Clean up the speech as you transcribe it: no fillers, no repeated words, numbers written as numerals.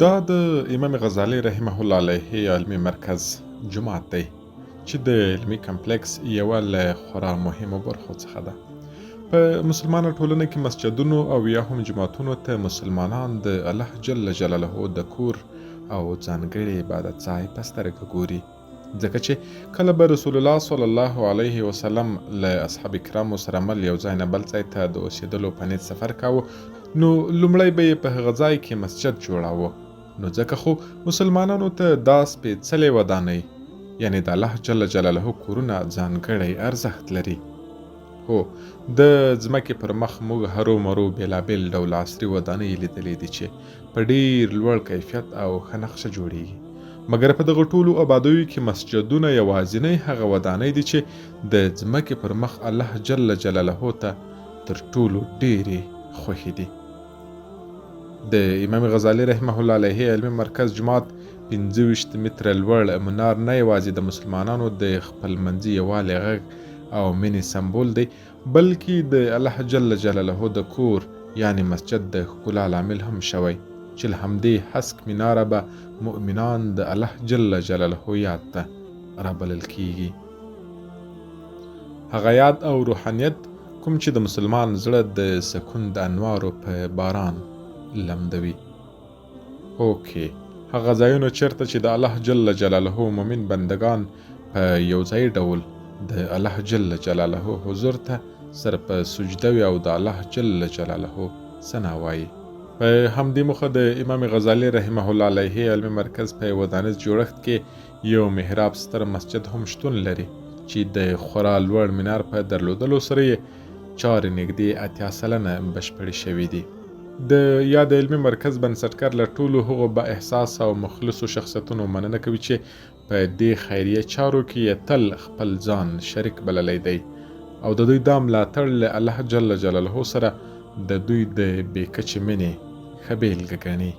دا د امام غزالي رحمه الله علیه علمي مرکز جومات دی چې د علمي کمپلیکس یوه له خورا مهمو برخو څخه ده. په مسلمانه ټولنه کې مسجدونو او یا هم جوماتونو ته مسلمانان د الله جل جلاله د کور او ځانګړي عبادت ځای په سترګه ګوري، ځکه چې کله به رسول الله صلی الله علیه وسلم له اصحاب کرامو سره مل یو ځای نه بل ځای ته د اوسېدلو په نیت سفر کاوه، نو لومړی به یې په هغه ځای کې مسجد جوړاوه. نو ځکه خو مسلمانانو ته دا سپېڅلې ودانۍ یعنی د الله جل جلاله کورونه ځانګړی ارزښت لري. هو، د ځمکې پر مخ موږ هرو مرو بېلابېل ډول عصري ودانۍ لیدلې دي چې په ډېر لوړ کیفیت او ښه نقشه جوړیږي، مګر په دغه ټولو آبادیو کې مسجدونه یوازینۍ هغه ودانۍ دي چې د ځمکې پر مخ الله جل جلاله ته تر ټولو ډېرې خوښې دي. د امام غزالي رحمه الله علیه علمي مرکز جومات 25 متره لوړ منار نه یوازې د مسلمانانو د خپلمنځي یووالي غږ او مینې سمبول دی، بلکې د الله جل جلاله د کور یعنی مسجد د ښکلا لامل هم شوی چې له همدې هسک مناره به مؤمنان د الله جل جلاله یاد ته رابلل کیږي. هغه یاد او روحانیت کوم چې د مسلمان زړه د سکون د انوارو په باران لمدوي. اوکې، هغه ځایونه چیرته چې د الله جل جلاله مؤمن بندگان په یو ځای ډول د الله جل جلاله حضور ته سره په سجده وي او د الله جل جلاله ثنا وایي. په همدې موخه د امام غزالي رحمه الله علیه علمي مرکز په ودانیز جوړښت کې یو محراب ستر مسجد هم شتون لري چې د خورا لوړ منار په درلودلو سره یې چارې نږدې 80 سلنه بشپړې شوي دي. د یاد علمي مرکز بنسټګر له ټولو هغو با احساس او مخلصو شخصیتونو مننه کوي چې په دې خیریه چارو کې یې تل خپل ځان شریک بللی دی او د دوی دا ملاتړ له الله جل جلاله سره د دوی د بې کچې مینې ښه بېلګه ګڼي.